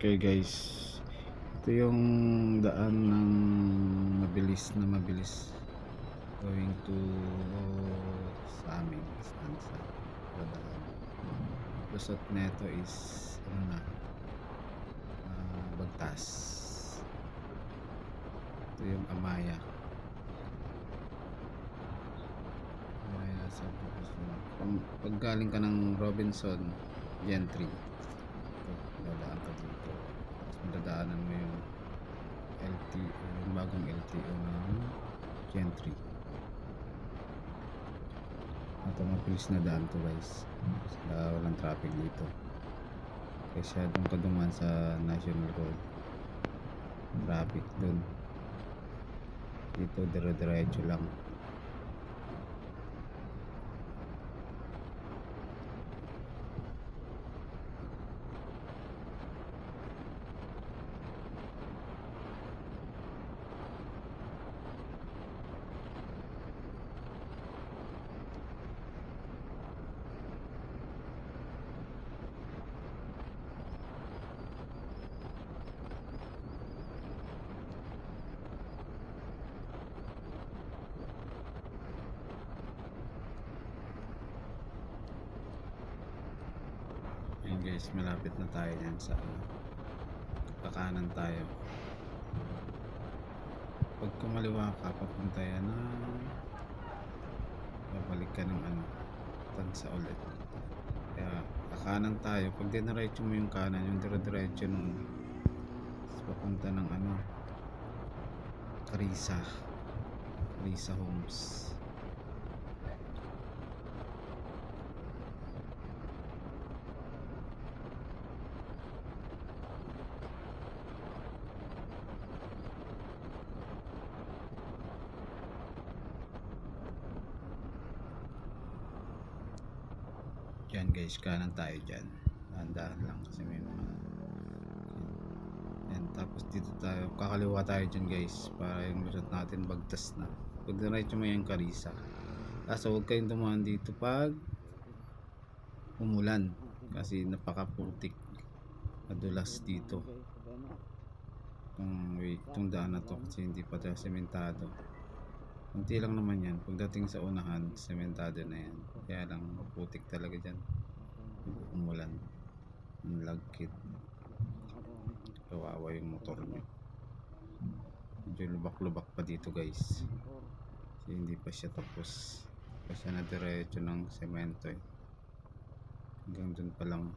Okay guys, ito yung daan ng mabilis going to sa aming stanza. Lusot neto is Bagtas. Ito yung Amaya sa pag galing ka ng Robinson Gentry, dadaan ka dito, tapos madadaanan mo yung LTO, yung bagong LTO ng Gentry. Ito mabilis na daan to guys, walang traffic dito kasi doon ka duman sa National Road, traffic doon. Dito dire-diretso lang. Ayan guys, malapit na tayo dyan sa kakanan tayo. Pag kumaliwa ka, papunta yan na babalik ka ng tansa ulit. Kaya kakanan tayo. Pag diniretso mo yung kanan, yung dire-diretso nung papunta ng Carissa Homes. Yan guys, kanan tayo dyan, dahan-dahan lang kasi may mga yan. Tapos dito tayo, kakaliwa tayo dyan guys, para yung lusot natin Bagtas na. Pag diretso mo yung Carissa, kaso huwag kayong dumaan dito pag umulan kasi napakaputik, madulas dito itong daan na to kasi hindi pa tayo sementado. Kunti lang naman yan. Pagdating sa unahan, sementado na yan. Kaya lang maputik talaga dyan. Umulan, ang lagkit, kawawa yung motor nyo. Medyo lubak-lubak pa dito guys kasi hindi pa siya tapos. Pa siya na diretso ng semento hanggang dun pa lang.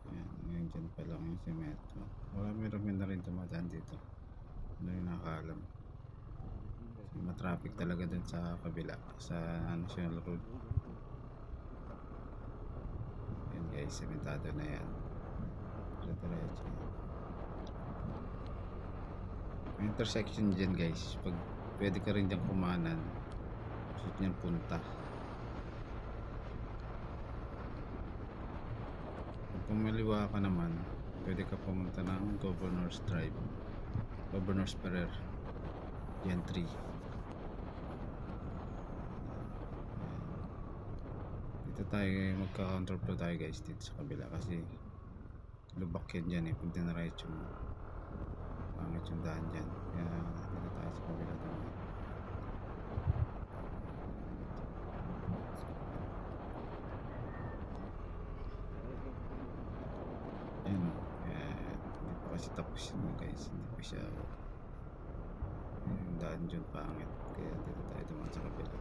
Ayan, dyan pa lang yung semento. Marami na rin dumadaan dito. Ano yung nakakalam, matraffic talaga dun sa kabila sa National Road. Yan guys, sementado na yan. Diretso. May intersection dyan guys, pag pwede ka rin dyan kumanan, gusto nyan punta. Pag kumaliwa ka naman, pwede ka pumunta ng Governor's Drive, Governor's Ferrer Gentry. Dito tayo magka-counterflow tayo guys dito sa kabila kasi lubak yan dyan pag diniretso mo, pangit yung daan dyan. Kaya dito tayo sa kabila tayo. Ayan, hindi pa kasi tapos yun guys, hindi pa siya yung daan dyan pangit, kaya dito tayo dumaan sa kabila.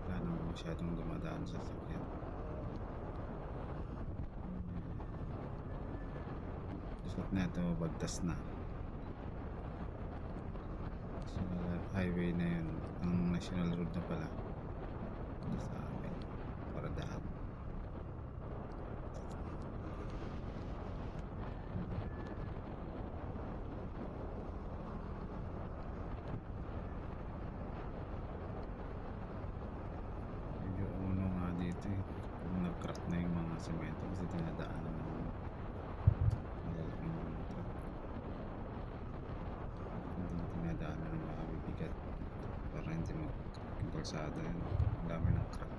Wala naman masyadong dumadaan sa sakyan. Lusot na ito, Bagtas na sa highway na yun, ang National Road na pala ito sa amin, Paradahan. Kung nag-crack na yung mga semento kasi dinadaanan ng malalaking motor, hindi dinadaanan ng mga bibigat para hindi mag-kalsada. Ang dami ng crack.